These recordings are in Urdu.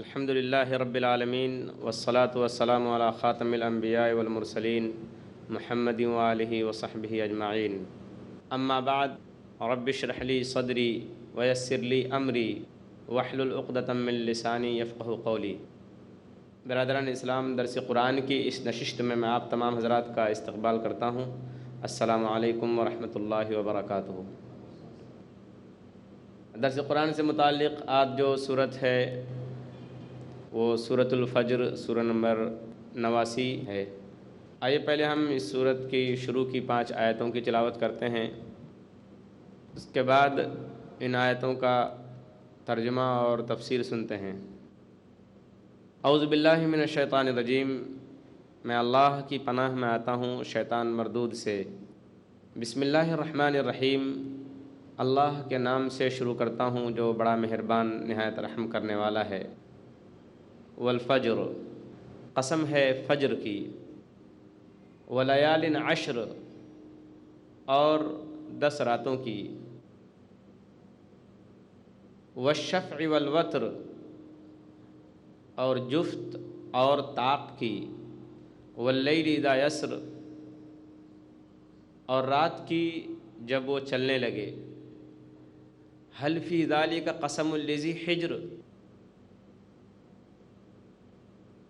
الحمد للہ رب العالمین والصلاة والسلام علی خاتم الانبیاء والمرسلین محمد وآلہ وصحبہ اجمعین اما بعد رب اشرح لی صدری ویسر لی امری واحلل عقدۃ من لسانی یفقہوا قولی۔ برادران اسلام، درس قرآن کی اس نشست میں آپ تمام حضرات کا استقبال کرتا ہوں۔ السلام علیکم ورحمۃ اللہ وبرکاتہ۔ درس قرآن سے متعلق آج جو صورت ہے وہ سورۃ الفجر، سورہ نمبر 89 ہے۔ آئیے پہلے ہم اس صورت کی شروع کی 5 آیتوں کی تلاوت کرتے ہیں، اس کے بعد ان آیتوں کا ترجمہ اور تفسیر سنتے ہیں۔ اعوذ باللہ من الشیطان الرجیم، میں اللہ کی پناہ میں آتا ہوں شیطان مردود سے۔ بسم اللہ الرحمن الرحیم، اللہ کے نام سے شروع کرتا ہوں جو بڑا مہربان نہایت رحم کرنے والا ہے۔ والفجر، قسم ہے فجر کی، ولیال عشر، اور 10 راتوں کی، والشفع والوتر، اور جفت اور طاق کی، واللیل اذا یسر، اور رات کی جب وہ چلنے لگے، حل فی ذالک قسم لذی حجر،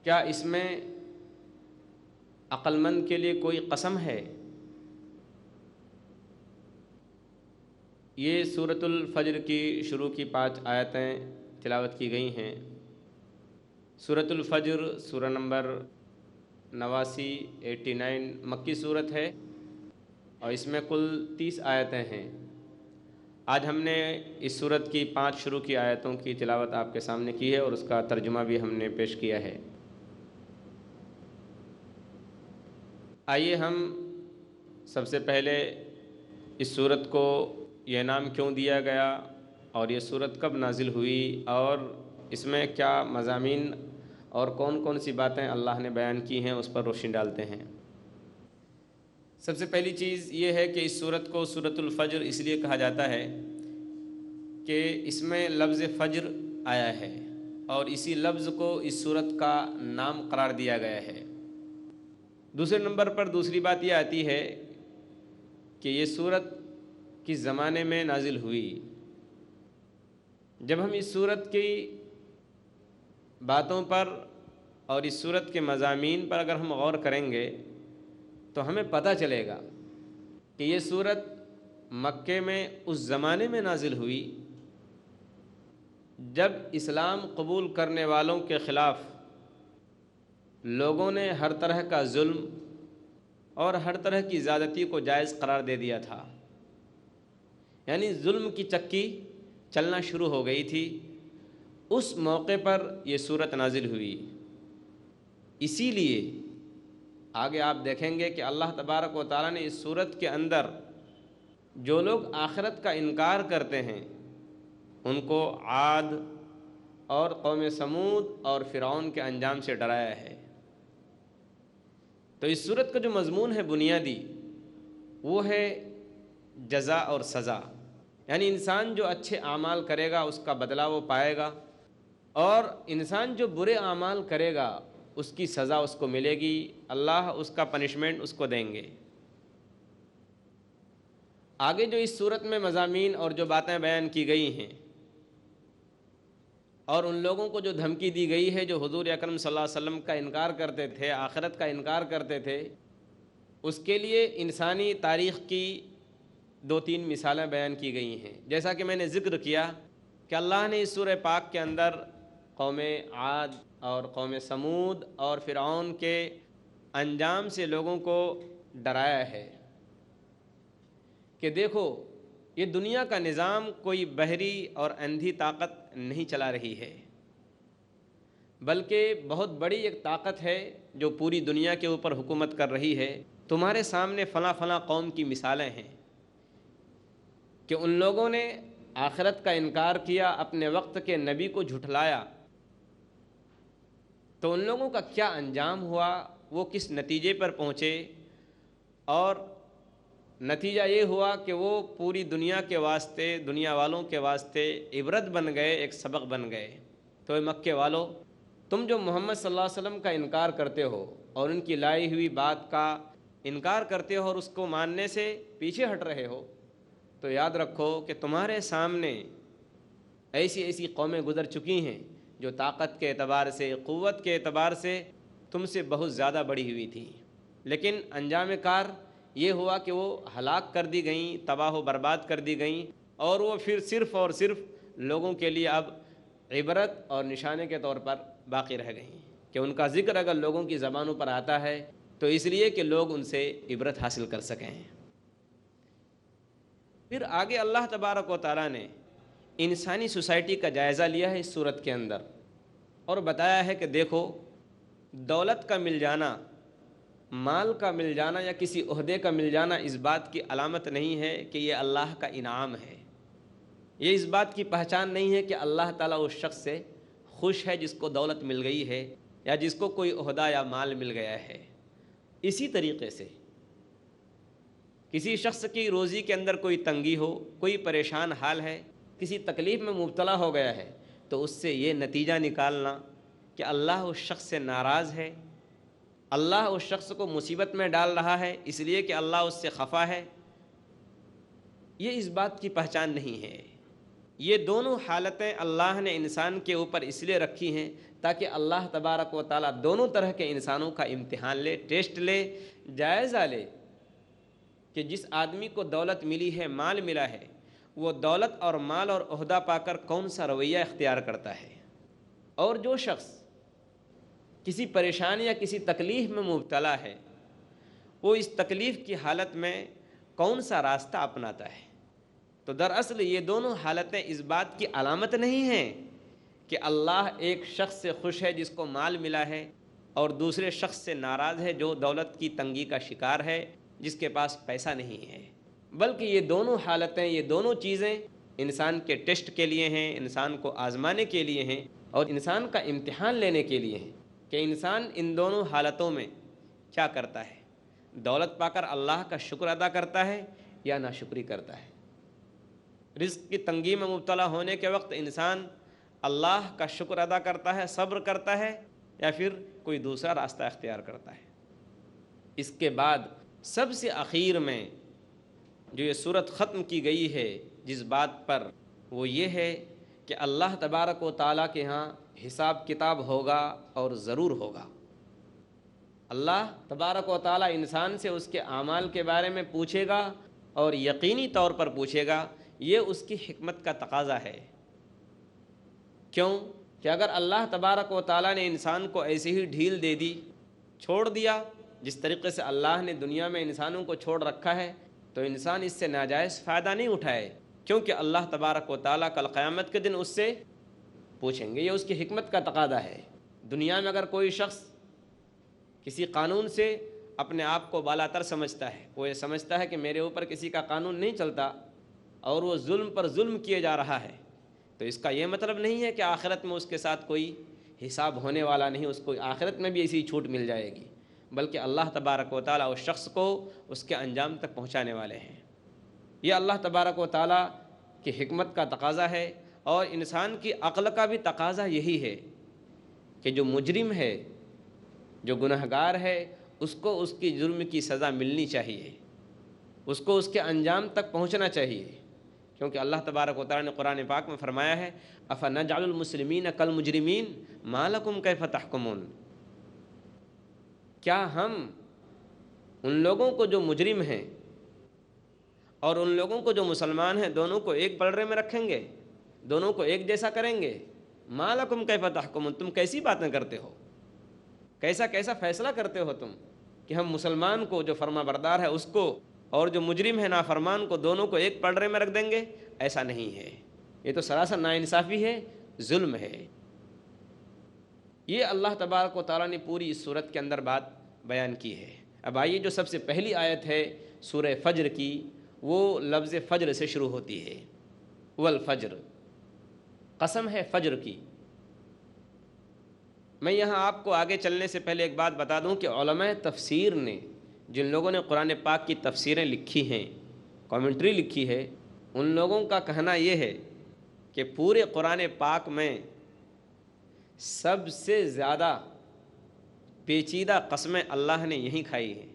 کیا اس میں عقل مند کے لیے کوئی قسم ہے؟ یہ سورۃ الفجر کی شروع کی 5 آیتیں تلاوت کی گئی ہیں۔ سورۃ الفجر سورہ نمبر 89 مکی صورت ہے اور اس میں کل 30 آیتیں ہیں۔ آج ہم نے اس سورت کی 5 شروع کی آیتوں کی تلاوت آپ کے سامنے کی ہے اور اس کا ترجمہ بھی ہم نے پیش کیا ہے۔ آئیے ہم سب سے پہلے اس سورت کو یہ نام کیوں دیا گیا اور یہ سورت کب نازل ہوئی اور اس میں کیا مضامین اور کون کون سی باتیں اللہ نے بیان کی ہیں اس پر روشنی ڈالتے ہیں۔ سب سے پہلی چیز یہ ہے کہ اس سورت کو سورۃ الفجر اس لیے کہا جاتا ہے کہ اس میں لفظ فجر آیا ہے اور اسی لفظ کو اس سورت کا نام قرار دیا گیا ہے۔ دوسرے نمبر پر دوسری بات یہ آتی ہے کہ یہ سورت کس زمانے میں نازل ہوئی۔ جب ہم اس سورت کی باتوں پر اور اس سورت کے مضامین پر اگر ہم غور کریں گے تو ہمیں پتہ چلے گا کہ یہ سورت مکے میں اس زمانے میں نازل ہوئی جب اسلام قبول کرنے والوں کے خلاف لوگوں نے ہر طرح کا ظلم اور ہر طرح کی زیادتی کو جائز قرار دے دیا تھا، یعنی ظلم کی چکی چلنا شروع ہو گئی تھی۔ اس موقع پر یہ سورت نازل ہوئی۔ اسی لیے آگے آپ دیکھیں گے کہ اللہ تبارک و تعالیٰ نے اس سورت کے اندر جو لوگ آخرت کا انکار کرتے ہیں ان کو عاد اور قوم سمود اور فرعون کے انجام سے ڈرایا ہے۔ تو اس سورت کا جو مضمون ہے بنیادی وہ ہے جزا اور سزا، یعنی انسان جو اچھے اعمال کرے گا اس کا بدلہ وہ پائے گا اور انسان جو برے اعمال کرے گا اس کی سزا اس کو ملے گی، اللہ اس کا پنشمنٹ اس کو دیں گے۔ آگے جو اس صورت میں مضامین اور جو باتیں بیان کی گئی ہیں اور ان لوگوں کو جو دھمکی دی گئی ہے جو حضور اکرم صلی اللہ علیہ وسلم کا انکار کرتے تھے، آخرت کا انکار کرتے تھے، اس کے لیے انسانی تاریخ کی 2-3 مثالیں بیان کی گئی ہیں۔ جیسا کہ میں نے ذکر کیا کہ اللہ نے اس سورہ پاک کے اندر قوم عاد اور قوم سمود اور فرعون کے انجام سے لوگوں کو ڈرایا ہے کہ دیکھو یہ دنیا کا نظام کوئی بحری اور اندھی طاقت نہیں چلا رہی ہے، بلکہ بہت بڑی ایک طاقت ہے جو پوری دنیا کے اوپر حکومت کر رہی ہے۔ تمہارے سامنے فلاں فلاں قوم کی مثالیں ہیں کہ ان لوگوں نے آخرت کا انکار کیا، اپنے وقت کے نبی کو جھٹلایا، تو ان لوگوں کا کیا انجام ہوا، وہ کس نتیجے پر پہنچے، اور نتیجہ یہ ہوا کہ وہ پوری دنیا کے واسطے، دنیا والوں کے واسطے عبرت بن گئے، ایک سبق بن گئے۔ تو مکے والوں، تم جو محمد صلی اللہ علیہ وسلم کا انکار کرتے ہو اور ان کی لائی ہوئی بات کا انکار کرتے ہو اور اس کو ماننے سے پیچھے ہٹ رہے ہو، تو یاد رکھو کہ تمہارے سامنے ایسی ایسی قومیں گزر چکی ہیں جو طاقت کے اعتبار سے، قوت کے اعتبار سے تم سے بہت زیادہ بڑھی ہوئی تھیں، لیکن انجام کار یہ ہوا کہ وہ ہلاک کر دی گئیں، تباہ و برباد کر دی گئیں، اور وہ پھر صرف اور صرف لوگوں کے لیے اب عبرت اور نشانے کے طور پر باقی رہ گئیں کہ ان کا ذکر اگر لوگوں کی زبانوں پر آتا ہے تو اس لیے کہ لوگ ان سے عبرت حاصل کر سکیں۔ پھر آگے اللہ تبارک و تعالیٰ نے انسانی سوسائٹی کا جائزہ لیا ہے اس صورت کے اندر، اور بتایا ہے کہ دیکھو، دولت کا مل جانا، مال کا مل جانا یا کسی عہدے کا مل جانا اس بات کی علامت نہیں ہے کہ یہ اللہ کا انعام ہے، یہ اس بات کی پہچان نہیں ہے کہ اللہ تعالیٰ اس شخص سے خوش ہے جس کو دولت مل گئی ہے یا جس کو کوئی عہدہ یا مال مل گیا ہے۔ اسی طریقے سے کسی شخص کی روزی کے اندر کوئی تنگی ہو، کوئی پریشان حال ہے، کسی تکلیف میں مبتلا ہو گیا ہے، تو اس سے یہ نتیجہ نکالنا کہ اللہ اس شخص سے ناراض ہے، اللہ اس شخص کو مصیبت میں ڈال رہا ہے اس لیے کہ اللہ اس سے خفا ہے، یہ اس بات کی پہچان نہیں ہے۔ یہ دونوں حالتیں اللہ نے انسان کے اوپر اس لیے رکھی ہیں تاکہ اللہ تبارک و تعالیٰ دونوں طرح کے انسانوں کا امتحان لے، ٹیسٹ لے، جائزہ لے کہ جس آدمی کو دولت ملی ہے، مال ملا ہے، وہ دولت اور مال اور عہدہ پا کر کون سا رویہ اختیار کرتا ہے، اور جو شخص کسی پریشانی یا کسی تکلیف میں مبتلا ہے وہ اس تکلیف کی حالت میں کون سا راستہ اپناتا ہے۔ تو دراصل یہ دونوں حالتیں اس بات کی علامت نہیں ہیں کہ اللہ ایک شخص سے خوش ہے جس کو مال ملا ہے اور دوسرے شخص سے ناراض ہے جو دولت کی تنگی کا شکار ہے، جس کے پاس پیسہ نہیں ہے، بلکہ یہ دونوں حالتیں، یہ دونوں چیزیں انسان کے ٹیسٹ کے لیے ہیں، انسان کو آزمانے کے لیے ہیں اور انسان کا امتحان لینے کے لیے ہیں کہ انسان ان دونوں حالتوں میں کیا کرتا ہے، دولت پا کر اللہ کا شکر ادا کرتا ہے یا ناشکری کرتا ہے۔ رزق کی تنگی میں مبتلا ہونے کے وقت انسان اللہ کا شکر ادا کرتا ہے، صبر کرتا ہے، یا پھر کوئی دوسرا راستہ اختیار کرتا ہے۔ اس کے بعد سب سے آخر میں جو یہ صورت ختم کی گئی ہے جس بات پر، وہ یہ ہے کہ اللہ تبارک و تعالیٰ کے ہاں حساب کتاب ہوگا اور ضرور ہوگا۔ اللہ تبارک و تعالیٰ انسان سے اس کے اعمال کے بارے میں پوچھے گا اور یقینی طور پر پوچھے گا، یہ اس کی حکمت کا تقاضا ہے۔ کیوں کہ اگر اللہ تبارک و تعالیٰ نے انسان کو ایسی ہی ڈھیل دے دی، چھوڑ دیا جس طریقے سے اللہ نے دنیا میں انسانوں کو چھوڑ رکھا ہے، تو انسان اس سے ناجائز فائدہ نہیں اٹھائے، کیونکہ اللہ تبارک و تعالیٰ کل قیامت کے دن اس سے پوچھیں گے، یہ اس کی حکمت کا تقاضا ہے۔ دنیا میں اگر کوئی شخص کسی قانون سے اپنے آپ کو بالاتر سمجھتا ہے، وہ یہ سمجھتا ہے کہ میرے اوپر کسی کا قانون نہیں چلتا اور وہ ظلم پر ظلم کیے جا رہا ہے، تو اس کا یہ مطلب نہیں ہے کہ آخرت میں اس کے ساتھ کوئی حساب ہونے والا نہیں، اس کو آخرت میں بھی ایسی چھوٹ مل جائے گی، بلکہ اللہ تبارک و تعالیٰ اس شخص کو اس کے انجام تک پہنچانے والے ہیں۔ یہ اللہ تبارک و تعالیٰ کی حکمت کا تقاضا ہے، اور انسان کی عقل کا بھی تقاضا یہی ہے کہ جو مجرم ہے، جو گنہگار ہے، اس کو اس کی جرم کی سزا ملنی چاہیے، اس کو اس کے انجام تک پہنچنا چاہیے، کیونکہ اللہ تبارک و تعالیٰ نے قرآن پاک میں فرمایا ہے أَفَنَجْعَلُ الْمُسْلِمِينَ كَالْمُجْرِمِينَ مَا لَكُمْ كَيْفَ تَحْكُمُونَ، کیا ہم ان لوگوں کو جو مجرم ہیں اور ان لوگوں کو جو مسلمان ہیں دونوں کو ایک پلڑے میں رکھیں گے، دونوں کو ایک جیسا کریں گے؟ مَا لَكُمْ كَيْفَ تَحْكُمُونَ، تم کیسی باتیں کرتے ہو، کیسا فیصلہ کرتے ہو تم کہ ہم مسلمان کو جو فرما بردار ہے اس کو اور جو مجرم ہے نافرمان کو دونوں کو ایک پلڑے میں رکھ دیں گے؟ ایسا نہیں ہے، یہ تو سراسر ناانصافی ہے، ظلم ہے۔ یہ اللہ تبارک و تعالیٰ نے پوری اس صورت کے اندر بات بیان کی ہے۔ اب آئیے جو سب سے پہلی آیت ہے سورہ فجر کی، وہ لفظ فجر سے شروع ہوتی ہے، والفجر، قسم ہے فجر کی۔ میں یہاں آپ کو آگے چلنے سے پہلے ایک بات بتا دوں کہ علماء تفسیر نے، جن لوگوں نے قرآن پاک کی تفسیریں لکھی ہیں، کامنٹری لکھی ہے، ان لوگوں کا کہنا یہ ہے کہ پورے قرآن پاک میں سب سے زیادہ پیچیدہ قسمیں اللہ نے یہیں کھائی ہیں.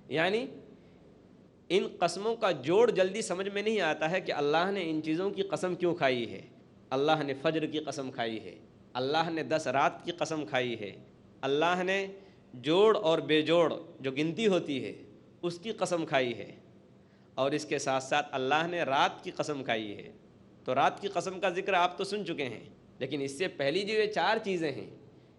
یعنی ان قسموں کا جوڑ جلدی سمجھ میں نہیں آتا ہے کہ اللہ نے ان چیزوں کی قسم کیوں کھائی ہے. اللہ نے فجر کی قسم کھائی ہے, اللہ نے 10 رات کی قسم کھائی ہے, اللہ نے جوڑ اور بے جوڑ جو گنتی ہوتی ہے اس کی قسم کھائی ہے, اور اس کے ساتھ ساتھ اللہ نے رات کی قسم کھائی ہے. تو رات کی قسم کا ذکر آپ تو سن چکے ہیں, لیکن اس سے پہلی جو یہ 4 چیزیں ہیں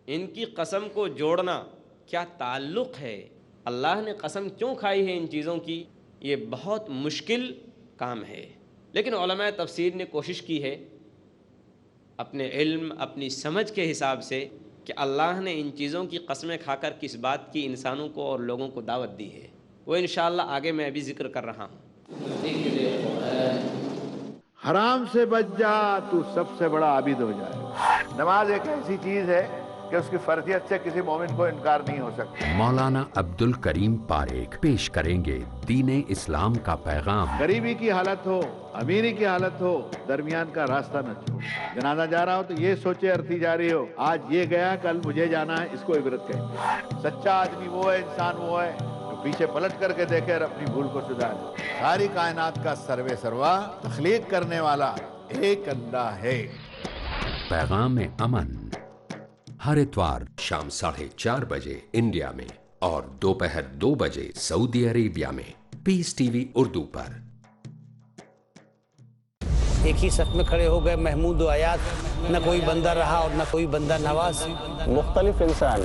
ان کی قسم کو جوڑنا کیا تعلق ہے, اللہ نے قسم کیوں کھائی ہے ان چیزوں کی, یہ بہت مشکل کام ہے. لیکن علماء تفسیر نے کوشش کی ہے اپنے علم اپنی سمجھ کے حساب سے کہ اللہ نے ان چیزوں کی قسمیں کھا کر کس بات کی انسانوں کو اور لوگوں کو دعوت دی ہے, وہ انشاءاللہ آگے میں ابھی ذکر کر رہا ہوں. حرام سے بچ جا تو سب سے بڑا عابد ہو جائے. نماز ایک ایسی چیز ہے کہ اس کی فرضیت سے کسی مومن کو انکار نہیں ہو سکتا. مولانا عبد الکریم پاریک پیش کریں گے دین اسلام کا پیغام. غریبی کی حالت ہو, امیری کی حالت ہو, درمیان کا راستہ نہ چھوڑ. جنازہ جا رہا ہو تو یہ سوچے ارتھی جا رہی ہو آج یہ گیا کل مجھے جانا ہے, اس کو عبرت کہیں. سچا آدمی وہ ہے, انسان وہ ہے جو پیچھے پلٹ کر کے دیکھے اور اپنی بھول کو سدھارے. ساری کائنات کا سروے سروا تخلیق کرنے والا ایک اللہ ہے. پیغام امن ہر اتوار شام 4:30 بجے انڈیا میں اور دوپہر 2 بجے سعودی عربیہ میں پیس ٹی وی اردو پر. ایک ہی صف میں کھڑے ہو گئے محمود و آیات, نہ کوئی بندہ رہا اور نہ کوئی بندہ نواز. مختلف انسان